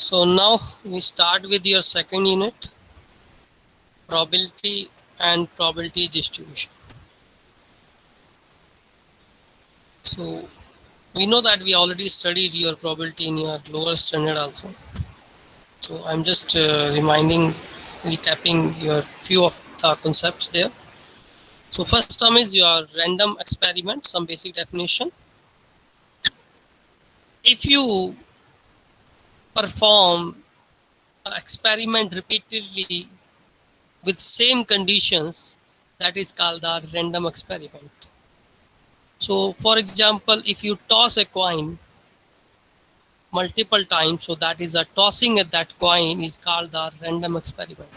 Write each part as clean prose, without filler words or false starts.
So now we start with your second unit, probability and probability distribution. So we know that we already studied your probability in your lower standard also. So I'm just recapping your few of the concepts there. So first term is your random experiment, some basic definition. If you perform an experiment repeatedly with same conditions, that is called the random experiment. So for example, if you toss a coin multiple times, so that is a tossing at that coin is called the random experiment.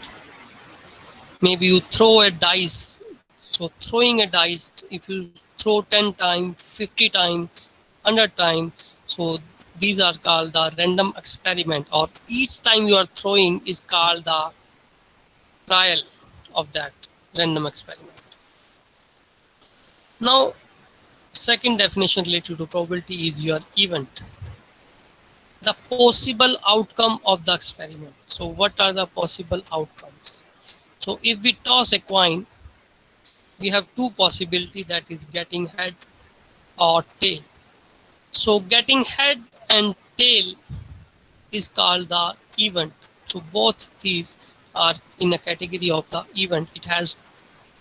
Maybe you throw a dice. So throwing a dice, if you throw 10 times, 50 times, 100 times, so these are called the random experiment, or each time you are throwing is called the trial of that random experiment. Now, second definition related to probability is your event, the possible outcome of the experiment. So what are the possible outcomes? So if we toss a coin, we have two possibility, that is getting head or tail. So getting head and tail is called the event. So both these are in a category of the event. It has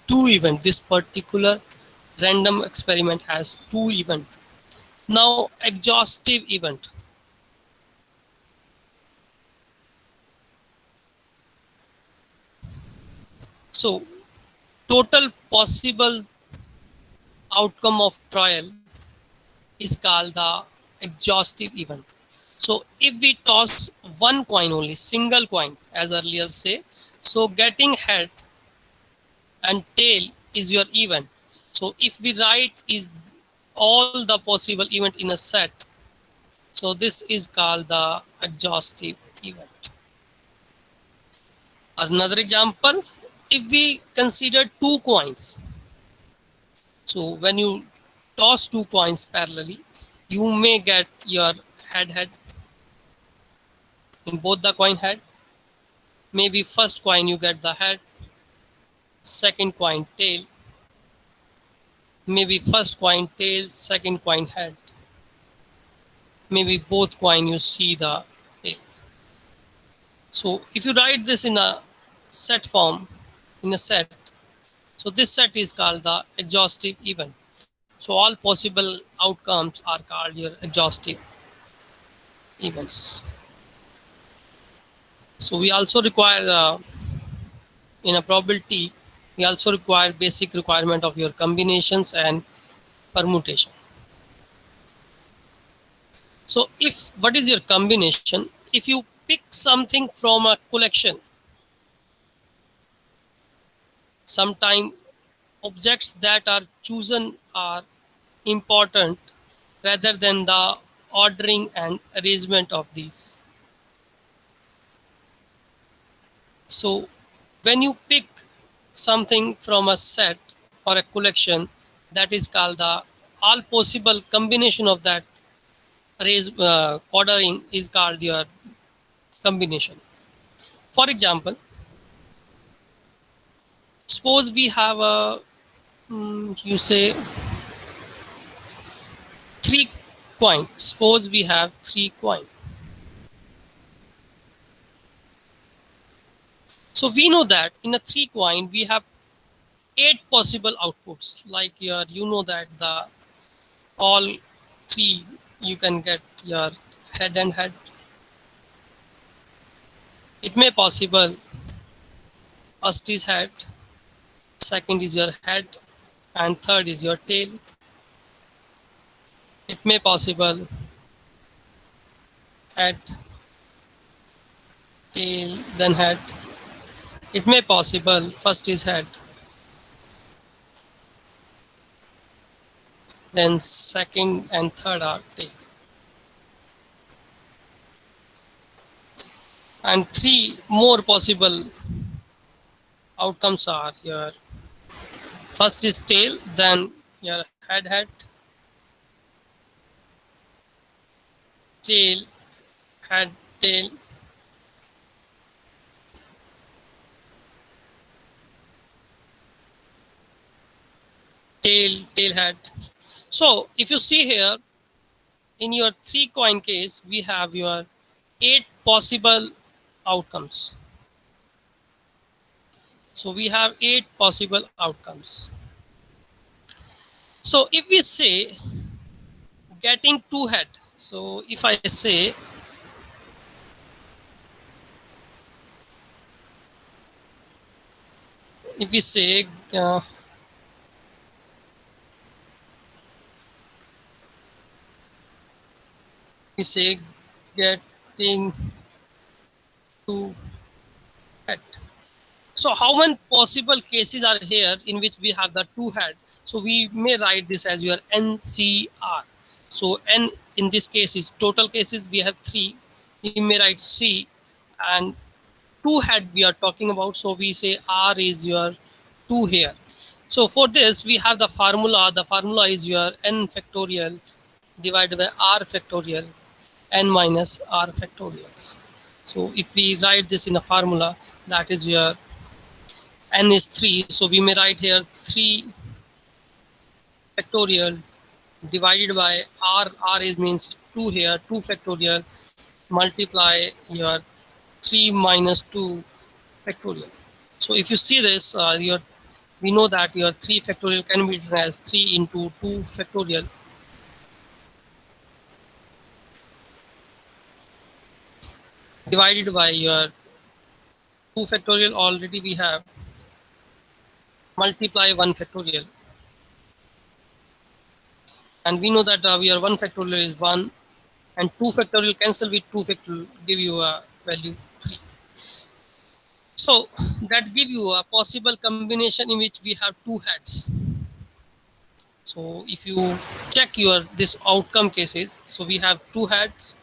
two events. This particular random experiment has two events. Now exhaustive event. So total possible outcome of trial is called the exhaustive event. So if we toss one coin only, single coin, as earlier say, so getting head and tail is your event. So if we write is all the possible event in a set, so this is called the exhaustive event. Another example, if we consider two coins, so when you toss two coins parallelly, you may get your head in both the coin head. Maybe first coin you get the head, second coin tail. Maybe first coin tail, second coin head. Maybe both coin you see the tail. So if you write this in a set form, in a set, so this set is called the exhaustive event. So all possible outcomes are called your exhaustive events. So we also require in a probability, we also require basic requirement of your combinations and permutation. So if what is your combination? If you pick something from a collection, sometimes objects that are chosen are important rather than the ordering and arrangement of these. So when you pick something from a set or a collection, that is called the all possible combination of that ordering is called your combination. For example, suppose we have a you say three coin. Suppose we have three coin. So we know that in a three coin we have 8 possible outputs. Like your, you know that the all three you can get your head and head. It may possible first is head, second is your head, and third is your tail. It may possible head, tail, then head. It may possible first is head, then second and third are tail. And three more possible outcomes are your first is tail, then your head, tail, head, tail, tail head. So if you see here, in your 3 coin case, we have your 8 possible outcomes. So we have 8 possible outcomes. So if we say getting 2 head, so if I say if we say getting 2 head. So how many possible cases are here in which we have the 2 head? So we may write this as your NCR. So N in this case is total cases, we have 3. We may write C, and 2 head we are talking about. So we say R is your 2 here. So for this we have the formula. The formula is your N factorial divided by R factorial N minus R factorials. So if we write this in a formula, that is your N is 3, so we may write here 3 factorial divided by R is means 2 here, 2 factorial multiply your 3 minus 2 factorial. So if you see this, we know that your 3 factorial can be written as 3 into 2 factorial divided by your 2 factorial already we have multiply 1 factorial. And we know that your 1 factorial is 1 and 2 factorial cancel with 2 factorial give you a value 3. So that give you a possible combination in which we have 2 heads. So if you check your this outcome cases, so we have 2 heads,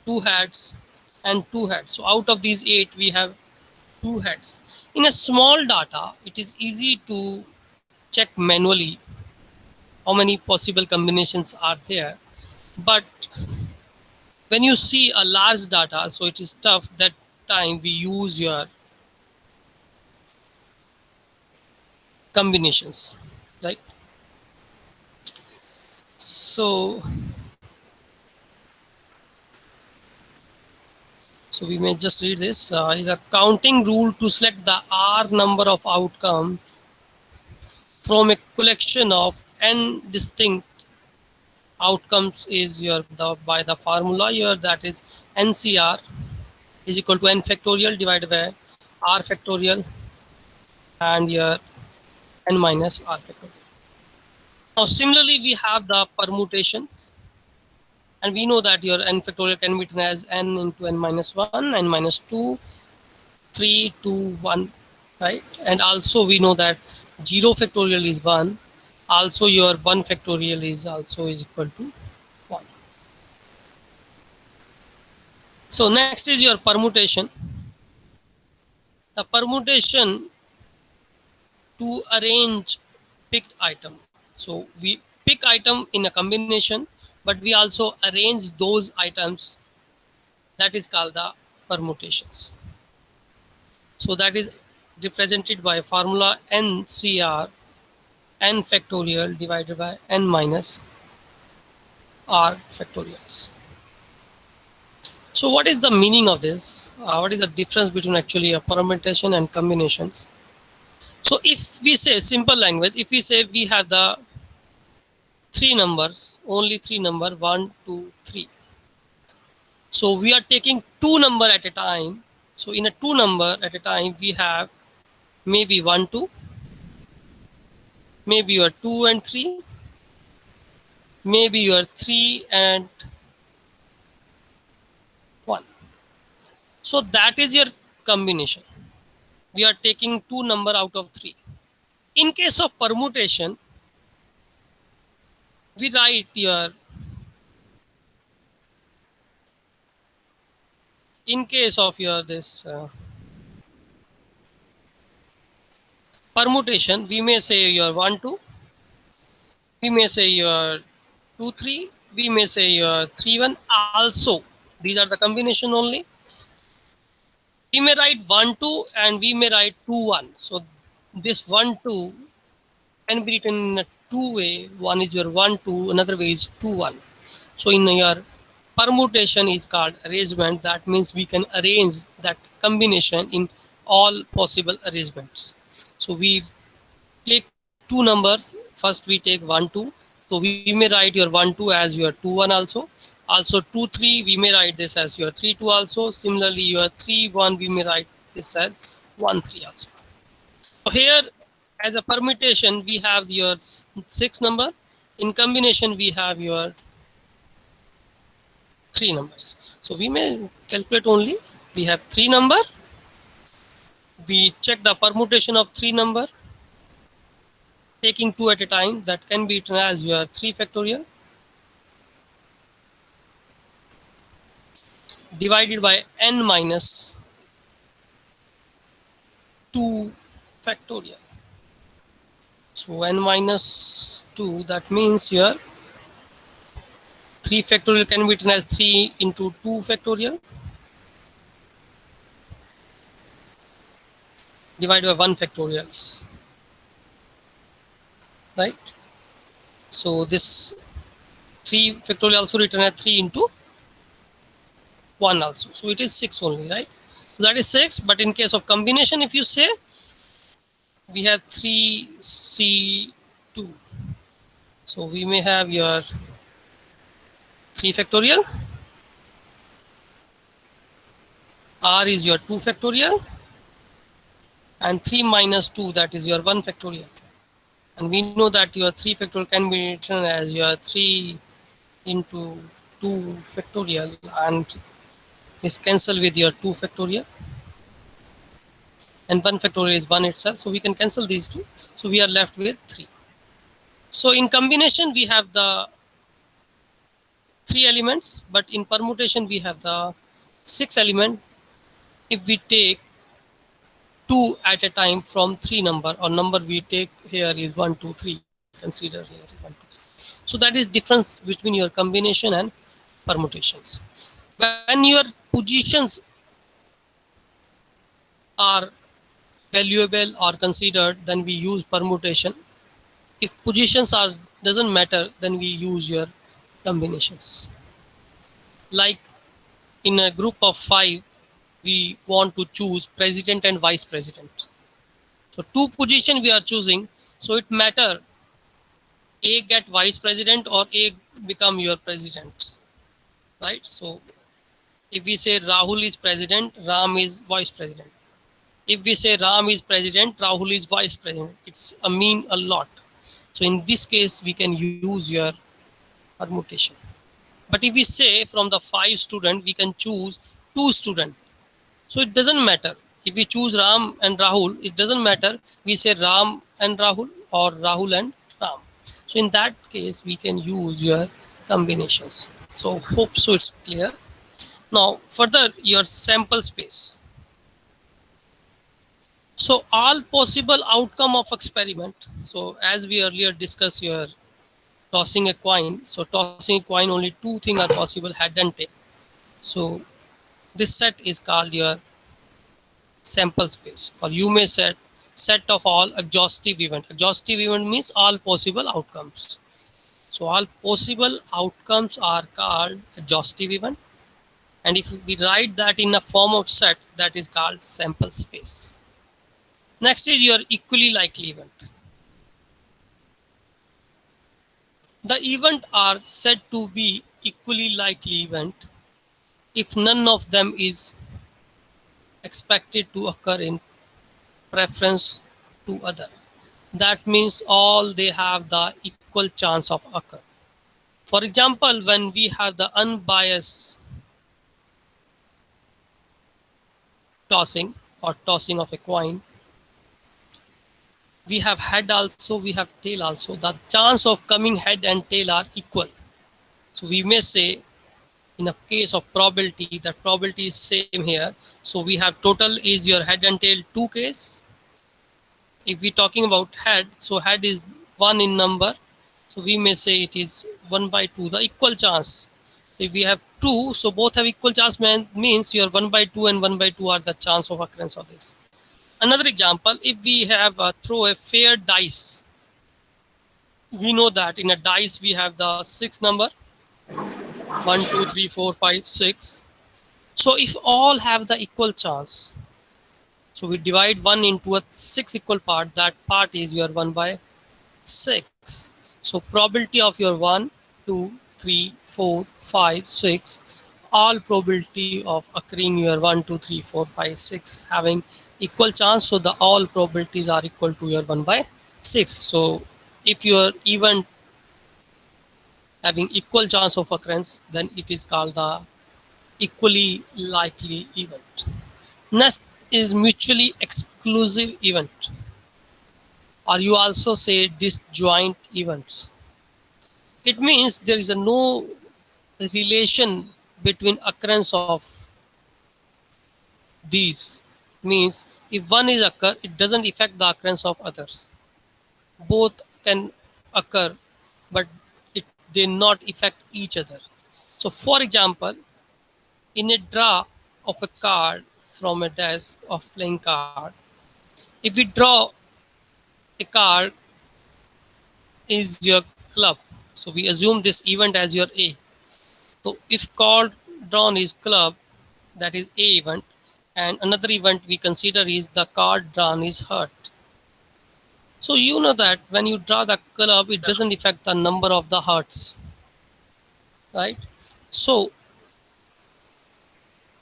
2 heads, and 2 heads. So out of these 8 we have 2 heads. In a small data, it is easy to check manually how many possible combinations are there. But when you see a large data, so it is tough. That time we use your combinations, right? So we may just read this. The counting rule to select the R number of outcomes from a collection of n distinct outcomes is by the formula here, that is NCR is equal to n factorial divided by R factorial and your n minus R factorial. Now similarly we have the permutations, and we know that your n factorial can be written as n into n minus 1, n minus 2, 3, 2, 1, right? And also we know that 0 factorial is 1. Also your 1 factorial is also is equal to 1. So next is your permutation. The permutation to arrange picked item. So we pick item in a combination, but we also arrange those items. That is called the permutations. So that is represented by formula NCR, n factorial divided by n minus R factorials. So what is the meaning of this? What is the difference between actually a permutation and combinations? So if we say simple language, if we say we have the 3 numbers, only 3 number, 1, 2, 3. So we are taking 2 number at a time. So in a 2 number at a time, we have maybe 1, 2, maybe your 2 and 3, maybe your 3 and 1. So that is your combination. We are taking 2 number out of 3. In case of permutation, we write your, in case of your this permutation, we may say your 1, 2, we may say your 2, 3, we may say your 3, 1. Also, these are the combination only. We may write 1, 2 and we may write 2, 1. So this 1, 2 can be written in two way. One is your 1 2, another way is 2 1. So in your permutation is called arrangement. That means we can arrange that combination in all possible arrangements. So we take two numbers. First we take 1 2. So we may write your 1 2 as your 2 1 also. Also 2 3 we may write this as your 3 2 also. Similarly your 3 1 we may write this as 1 3 also. So here as a permutation we have your 6 number. In combination we have your 3 numbers. So we may calculate only. We have 3 number. We check the permutation of 3 number, taking 2 at a time. That can be written as your 3 factorial divided by n minus 2 factorial. So n minus 2, that means here 3 factorial can be written as 3 into 2 factorial divided by 1 factorial, right? So this 3 factorial also written as 3 into 1 also. So it is 6 only, right? So that is 6. But in case of combination, if you say, we have 3C2. So we may have your 3 factorial. R is your 2 factorial. And 3 minus 2, that is your 1 factorial. And we know that your 3 factorial can be written as your 3 into 2 factorial, and this cancel with your 2 factorial, and 1 factorial is 1 itself, so we can cancel these two. So we are left with 3. So in combination we have the 3 elements, but in permutation we have the 6 element. If we take 2 at a time from 3 number, or number we take here is 1 2 3, consider here 1 2 3. So that is difference between your combination and permutations. When your positions are valuable or considered, then we use permutation. If positions are doesn't matter, then we use your combinations. Like in a group of 5, we want to choose president and vice president. So 2 position we are choosing, so it matter A get vice president or A become your president, right? So if we say Rahul is president, Ram is vice president. If we say Ram is president, Rahul is vice president, it's a mean a lot. So in this case we can use your permutation. But if we say from the 5 student we can choose 2 student, so it doesn't matter. If we choose Ram and Rahul, it doesn't matter. We say Ram and Rahul or Rahul and Ram. So in that case, we can use your combinations. So hope so it's clear. Now further, your sample space. So all possible outcome of experiment. So as we earlier discussed here, tossing a coin. So tossing a coin, only 2 things are possible, head and tail. So this set is called your sample space, or you may set of all exhaustive event. Exhaustive event means all possible outcomes. So all possible outcomes are called exhaustive event. And if we write that in a form of set, that is called sample space. Next is your equally likely event. The event are said to be equally likely event if none of them is expected to occur in preference to other. That means all they have the equal chance of occur. For example, when we have the unbiased tossing or tossing of a coin, we have head also, we have tail also. The chance of coming head and tail are equal. So we may say in a case of probability, that probability is same here. So we have total is your head and tail 2 case. If we're talking about head, so head is 1 in number. So we may say it is 1 by 2, the equal chance. If we have 2, so both have equal chance, means your 1 by 2 and 1 by 2 are the chance of occurrence of this. Another example, if we have throw a fair dice we know that in a dice we have the 6 number, 1 2 3 4 5 6. So if all have the equal chance, so we divide 1 into a 6 equal part, that part is your 1 by 6. So probability of your 1 2 3 4 5 6, all probability of occurring your 1 2 3 4 5 6 having equal chance, so the all probabilities are equal to your 1 by 6. So if your event having equal chance of occurrence, then it is called the equally likely event. Next is mutually exclusive event, or you also say disjoint events. It means there is a no relation between occurrence of these. Means if one is occur, it doesn't affect the occurrence of others. Both can occur, but they not affect each other. So for example, in a draw of a card from a desk of playing card, if we draw a card is your club, so we assume this event as your A. So if card drawn is club, that is A event, and another event we consider is the card drawn is heart. So you know that when you draw the club, it doesn't affect the number of the hearts, right? So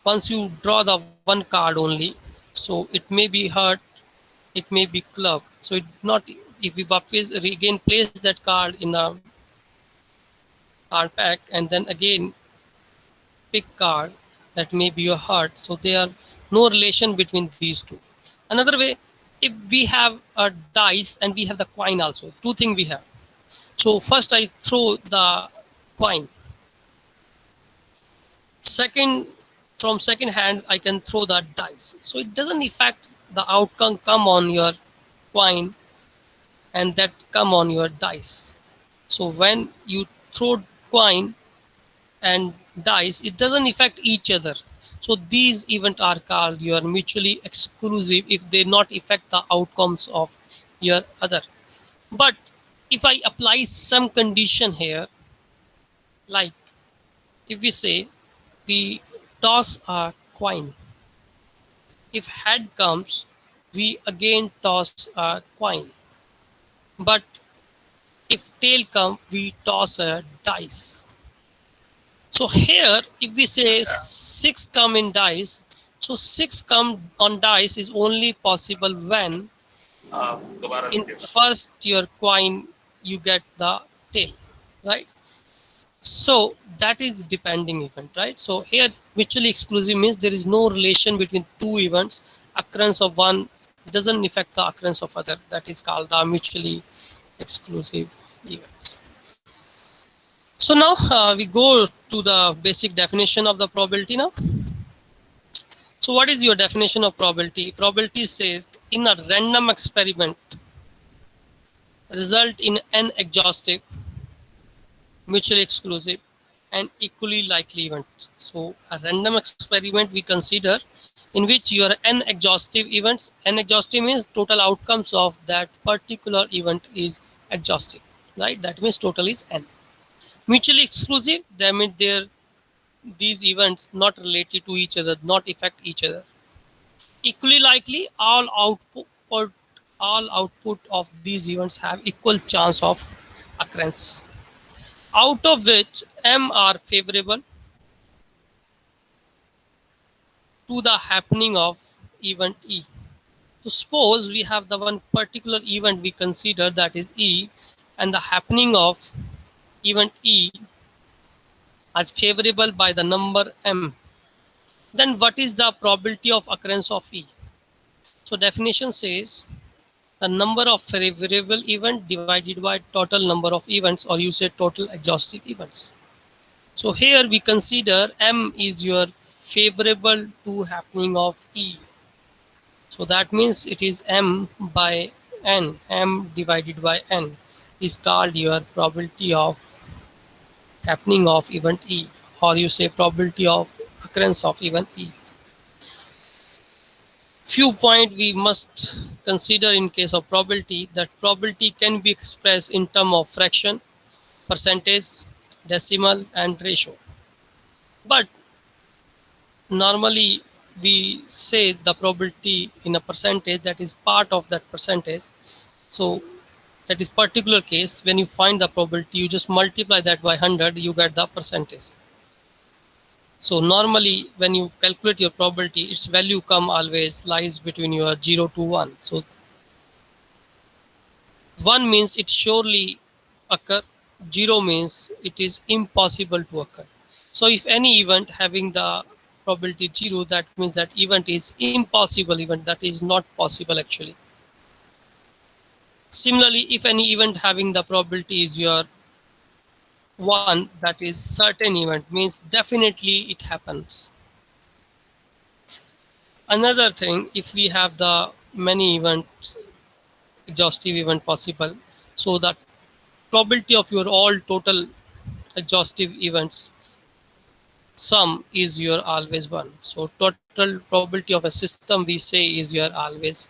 once you draw the one card only, so it may be heart, it may be club. So it not, if we always again place that card in a card pack and then again pick card, that may be your heart. So there are no relation between these two. Another way, if we have a dice and we have the coin also, two things we have. So first I throw the coin. Second, from second hand, I can throw the dice. So it doesn't affect the outcome come on your coin and that come on your dice. So when you throw coin and dice, it doesn't affect each other. So these events are called your mutually exclusive if they not affect the outcomes of your other. But if I apply some condition here, like if we say we toss a coin, if head comes, we again toss a coin. But if tail comes, we toss a dice. So here, if we say 6 come in dice, so 6 come on dice is only possible when in first your coin you get the tail, right? So that is depending event, right? So here mutually exclusive means there is no relation between two events. Occurrence of one doesn't affect the occurrence of other. That is called the mutually exclusive events. So now we go to the basic definition of the probability now. So what is your definition of probability? Probability says in a random experiment result in an exhaustive, mutually exclusive and equally likely events. So a random experiment we consider in which your n exhaustive events, n exhaustive means total outcomes of that particular event is exhaustive, right? That means total is n. Mutually exclusive, that means these events not related to each other, not affect each other. Equally likely, all output of these events have equal chance of occurrence, out of which m are favorable to the happening of event E. So suppose we have the one particular event we consider, that is E, and the happening of event E as favorable by the number m. Then what is the probability of occurrence of E? So definition says the number of favorable event divided by total number of events, or you say total exhaustive events. So here we consider m is your favorable to happening of E. So that means it is m by n, m divided by n is called your probability of happening of event E, or you say probability of occurrence of event E. Few point we must consider in case of probability, that probability can be expressed in term of fraction, percentage, decimal and ratio. But normally we say the probability in a percentage, that is part of that percentage. So that is particular case, when you find the probability, you just multiply that by 100, you get the percentage. So normally when you calculate your probability, its value come always lies between your 0 to 1. So 1 means it surely occur, 0 means it is impossible to occur. So if any event having the probability 0, that means that event is impossible event, that is not possible actually. Similarly, if any event having the probability is your 1, that is certain event, means definitely it happens. Another thing, if we have the many events, exhaustive event possible, so the probability of your all total exhaustive events sum is your always 1. So total probability of a system we say is your always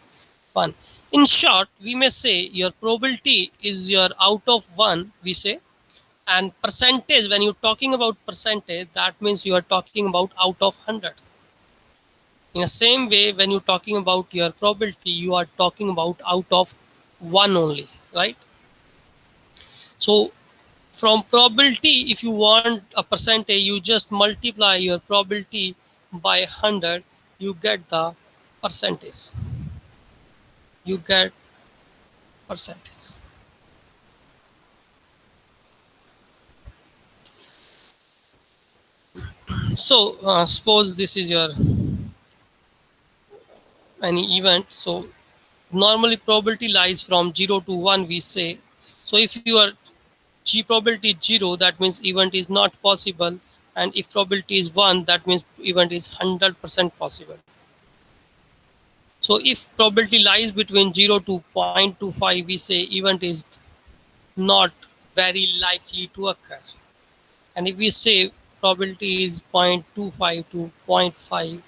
1. In short, we may say your probability is your out of 1, we say. And percentage, when you're talking about percentage, that means you are talking about out of 100. In the same way, when you're talking about your probability, you are talking about out of 1 only, right? So from probability, if you want a percentage, you just multiply your probability by 100, you get the percentage. You get percentage. So suppose this is your any event. So normally probability lies from 0 to 1, we say. So if you are G probability is 0, that means event is not possible. And if probability is 1, that means event is 100% possible. So if probability lies between 0 to 0.25, we say event is not very likely to occur. And if we say probability is 0.25 to 0.5,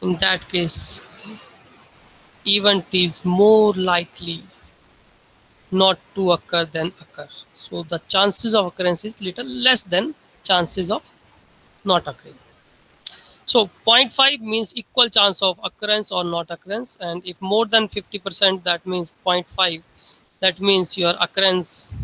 in that case, event is more likely not to occur than occur. So the chances of occurrence is little less than chances of not occurring. So 0.5 means equal chance of occurrence or not occurrence, and if more than 50%, that means 0.5, that means your occurrence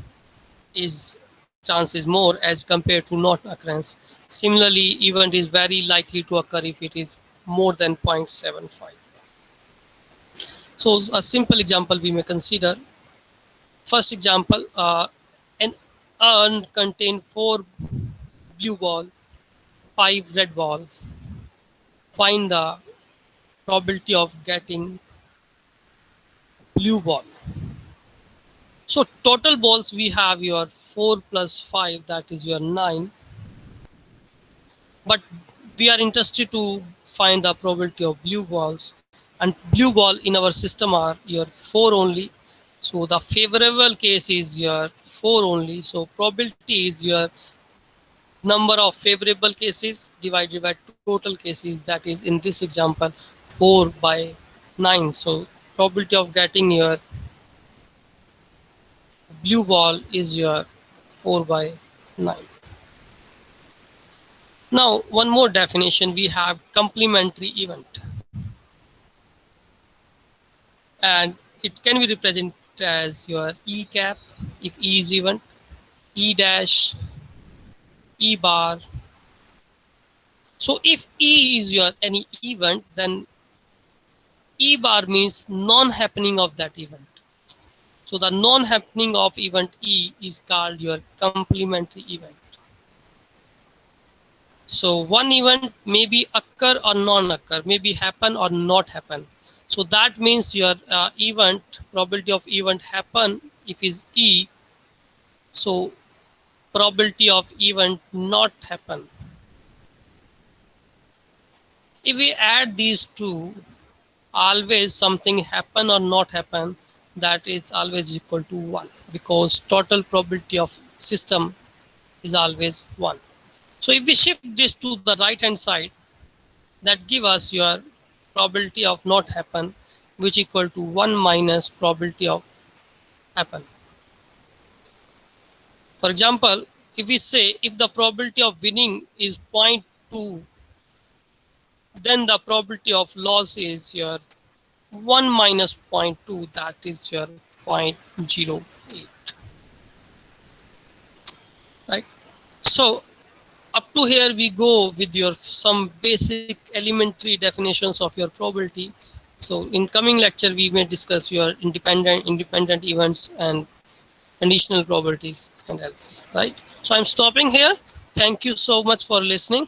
is chance is more as compared to not occurrence. Similarly, event is very likely to occur if it is more than 0.75. So a simple example we may consider. First example, an urn contain 4 blue ball, 5 red balls. Find the probability of getting blue ball. So total balls we have your 4 plus 5, that is your 9. But we are interested to find the probability of blue balls, and blue ball in our system are your 4 only. So the favorable case is your 4 only. So probability is your number of favorable cases divided by total cases, that is in this example 4 by 9. So probability of getting your blue ball is your 4 by 9. Now one more definition, we have complementary event, and it can be represented as your E cap if E is event, E dash, E bar. So if E is your any event, then E bar means non-happening of that event. So the non-happening of event E is called your complementary event. So one event may be occur or non-occur, maybe happen or not happen. So that means your event probability of event happen if is E. So probability of event not happen. If we add these two, always something happen or not happen, that is always equal to 1, because total probability of system is always 1. So if we shift this to the right hand side, that give us your probability of not happen, which equal to 1 minus probability of happen. For example, if we say if the probability of winning is 0.2, then the probability of loss is your 1 minus 0.2, that is your 0.08, right? So up to here we go with your some basic elementary definitions of your probability. So in coming lecture we may discuss your independent events and conditional probabilities and else, right? So I'm stopping here. Thank you so much for listening.